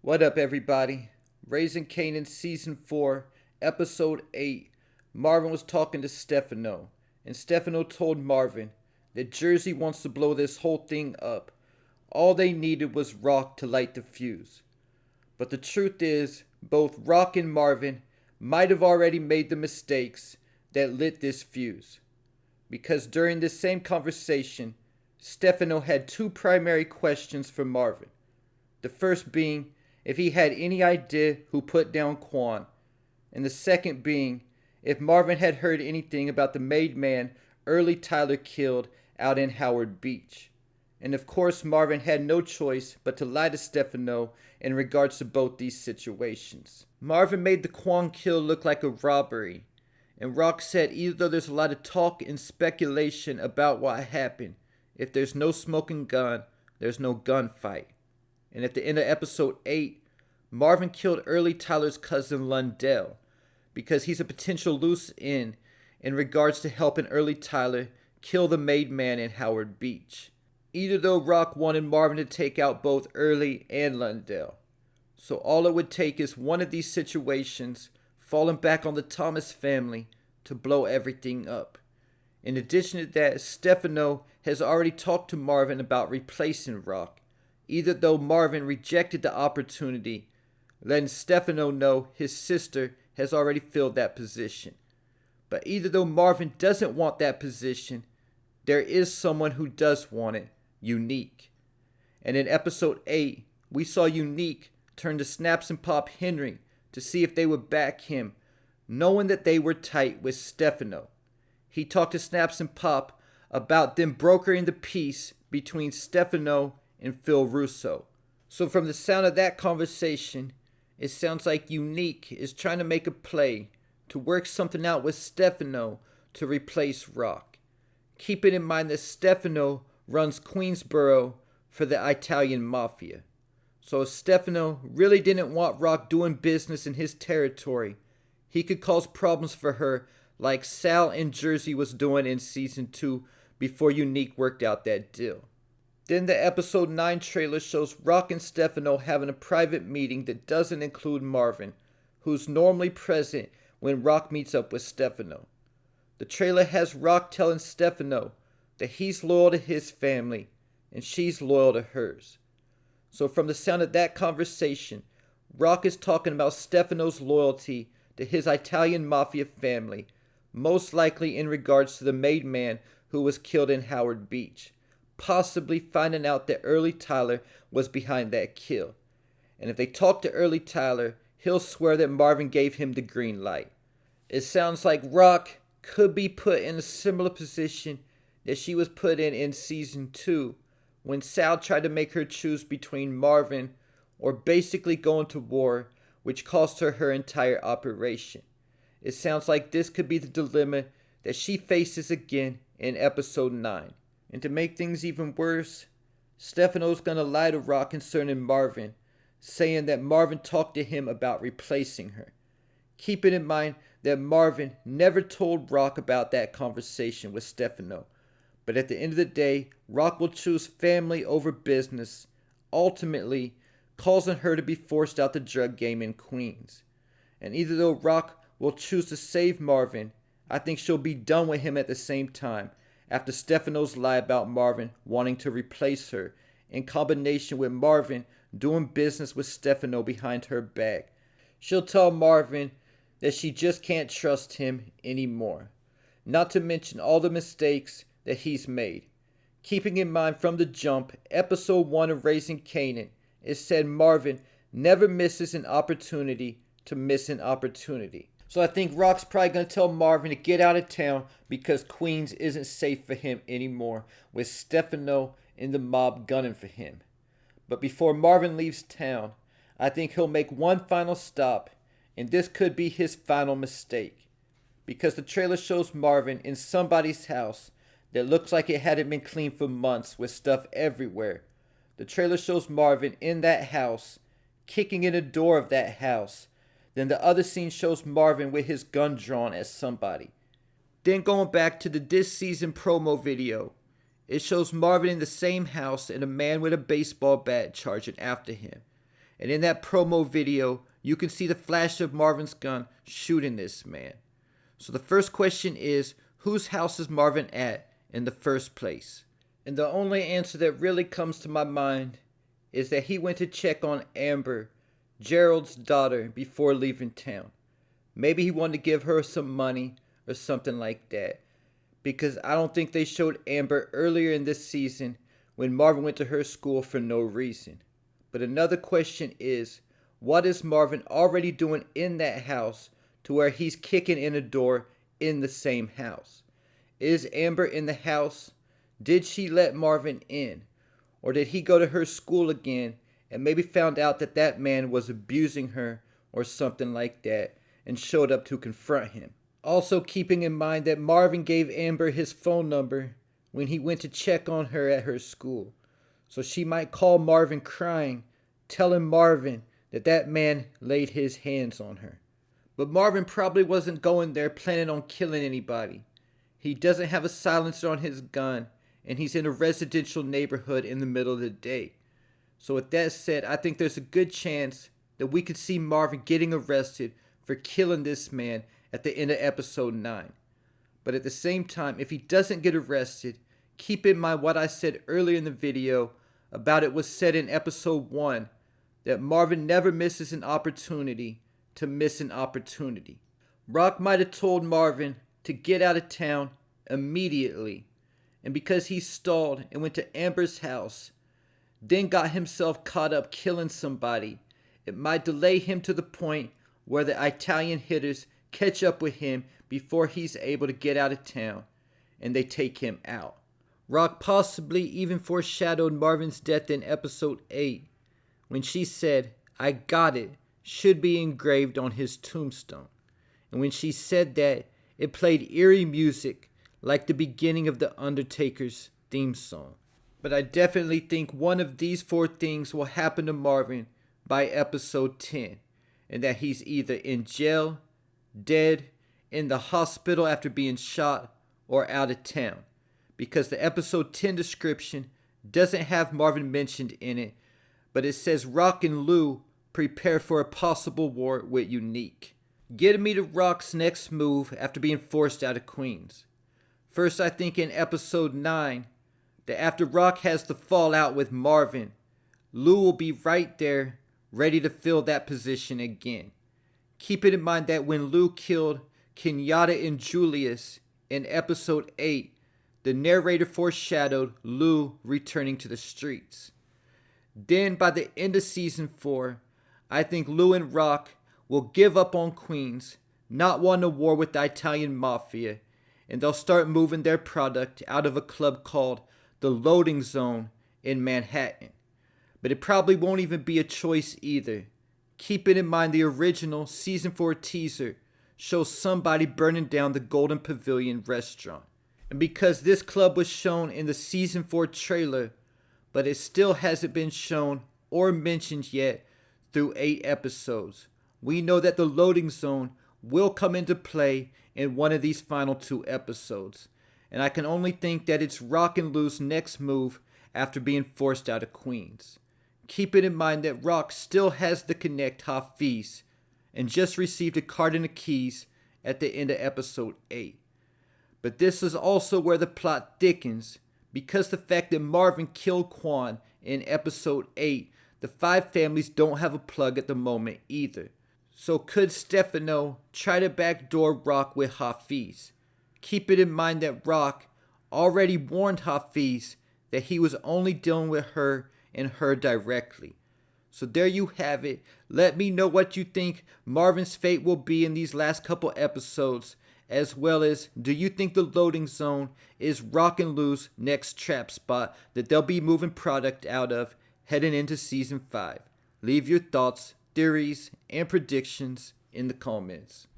What up, everybody? Raising Kanan Season 4, Episode 8. Marvin was talking to Stefano, and Stefano told Marvin that Jersey wants to blow this whole thing up. All they needed was Rock to light the fuse. But the truth is, both Rock and Marvin might have already made the mistakes that lit this fuse. Because during this same conversation, Stefano had two primary questions for Marvin. The first being if he had any idea who put down Quan, and the second being if Marvin had heard anything about the made man Early Tyler killed out in Howard Beach. And of course Marvin had no choice but to lie to Stefano in regards to both these situations. Marvin made the Quan kill look like a robbery, and Rock said even though there's a lot of talk and speculation about what happened, if there's no smoking gun, there's no gunfight. And at the end of episode 8, Marvin killed Early Tyler's cousin Lundell because he's a potential loose end in regards to helping Early Tyler kill the made man in Howard Beach. Either though Rock wanted Marvin to take out both Early and Lundell. So all it would take is one of these situations falling back on the Thomas family to blow everything up. In addition to that, Stefano has already talked to Marvin about replacing Rock, either though Marvin rejected the opportunity, letting Stefano know his sister has already filled that position. But either though Marvin doesn't want that position, there is someone who does want it, Unique. And in episode 8, we saw Unique turn to Snaps and Pop Henry to see if they would back him, knowing that they were tight with Stefano. He talked to Snaps and Pop about them brokering the peace between Stefano and Phil Russo. So from the sound of that conversation, it sounds like Unique is trying to make a play to work something out with Stefano to replace Rock. Keeping in mind that Stefano runs Queensboro for the Italian Mafia. So if Stefano really didn't want Rock doing business in his territory, he could cause problems for her like Sal and Jersey was doing in Season 2 before Unique worked out that deal. Then the episode 9 trailer shows Rock and Stefano having a private meeting that doesn't include Marvin, who's normally present when Rock meets up with Stefano. The trailer has Rock telling Stefano that he's loyal to his family and she's loyal to hers. So from the sound of that conversation, Rock is talking about Stefano's loyalty to his Italian Mafia family, most likely in regards to the made man who was killed in Howard Beach, possibly finding out that Early Tyler was behind that kill. And if they talk to Early Tyler, he'll swear that Marvin gave him the green light. It sounds like Rock could be put in a similar position that she was put in Season 2, when Sal tried to make her choose between Marvin or basically going to war, which cost her entire operation. It sounds like this could be the dilemma that she faces again in episode 9. And to make things even worse, Stefano's gonna lie to Rock concerning Marvin, saying that Marvin talked to him about replacing her. Keeping in mind that Marvin never told Rock about that conversation with Stefano. But at the end of the day, Rock will choose family over business, ultimately causing her to be forced out the drug game in Queens. And either though Rock will choose to save Marvin, I think she'll be done with him at the same time, after Stefano's lie about Marvin wanting to replace her, in combination with Marvin doing business with Stefano behind her back. She'll tell Marvin that she just can't trust him anymore. Not to mention all the mistakes that he's made. Keeping in mind from the jump, episode 1 of Raising Kanan, it said Marvin never misses an opportunity to miss an opportunity. So I think Rock's probably going to tell Marvin to get out of town because Queens isn't safe for him anymore, with Stefano and the mob gunning for him. But before Marvin leaves town, I think he'll make one final stop, and this could be his final mistake. Because the trailer shows Marvin in somebody's house that looks like it hadn't been cleaned for months with stuff everywhere. The trailer shows Marvin in that house, kicking in the door of that house. Then the other scene shows Marvin with his gun drawn at somebody. Then going back to the this season promo video, it shows Marvin in the same house and a man with a baseball bat charging after him. And in that promo video, you can see the flash of Marvin's gun shooting this man. So the first question is, whose house is Marvin at in the first place? And the only answer that really comes to my mind is that he went to check on Amber, Gerald's daughter, before leaving town. Maybe he wanted to give her some money or something like that. Because I don't think they showed Amber earlier in this season when Marvin went to her school for no reason. But another question is, what is Marvin already doing in that house to where he's kicking in a door in the same house? Is Amber in the house? Did she let Marvin in? Or did he go to her school again and maybe found out that that man was abusing her or something like that and showed up to confront him? Also keeping in mind that Marvin gave Amber his phone number when he went to check on her at her school. So she might call Marvin crying, telling Marvin that that man laid his hands on her. But Marvin probably wasn't going there planning on killing anybody. He doesn't have a silencer on his gun, and he's in a residential neighborhood in the middle of the day. So with that said, I think there's a good chance that we could see Marvin getting arrested for killing this man at the end of episode 9. But at the same time, if he doesn't get arrested, keep in mind what I said earlier in the video about it was said in episode 1 that Marvin never misses an opportunity to miss an opportunity. Rock might have told Marvin to get out of town immediately, and because he stalled and went to Amber's house, then got himself caught up killing somebody, it might delay him to the point where the Italian hitters catch up with him before he's able to get out of town, and they take him out. Rock possibly even foreshadowed Marvin's death in episode 8, when she said, "I got it," should be engraved on his tombstone. And when she said that, it played eerie music like the beginning of The Undertaker's theme song. But I definitely think one of these 4 things will happen to Marvin by episode 10, and that he's either in jail, dead, in the hospital after being shot, or out of town. Because the episode 10 description doesn't have Marvin mentioned in it, but it says Rock and Lou prepare for a possible war with Unique. Getting me to Rock's next move after being forced out of Queens. First, I think in episode 9, that after Rock has the fallout with Marvin, Lou will be right there, ready to fill that position again. Keep it in mind that when Lou killed Kenyatta and Julius in episode 8, the narrator foreshadowed Lou returning to the streets. Then by the end of season 4, I think Lou and Rock will give up on Queens, not want a war with the Italian Mafia, and they'll start moving their product out of a club called the Loading Zone in Manhattan. But it probably won't even be a choice either. Keep it in mind the original season 4 teaser shows somebody burning down the Golden Pavilion restaurant. And because this club was shown in the season 4 trailer, but it still hasn't been shown or mentioned yet through 8 episodes, we know that the Loading Zone will come into play in one of these final 2 episodes. And I can only think that it's Rock and Lou's next move after being forced out of Queens. Keep it in mind that Rock still has the Connect Hafiz and just received a carton of keys at the end of episode 8. But this is also where the plot thickens, because the fact that Marvin killed Quan in episode 8, the 5 families don't have a plug at the moment either. So could Stefano try to backdoor Rock with Hafiz? Keep it in mind that Rock already warned Hafiz that he was only dealing with her and her directly. So there you have it. Let me know what you think Marvin's fate will be in these last couple episodes, as well as do you think the Loading Zone is Rock and Lou's next trap spot that they'll be moving product out of heading into season 5. Leave your thoughts, theories, and predictions in the comments.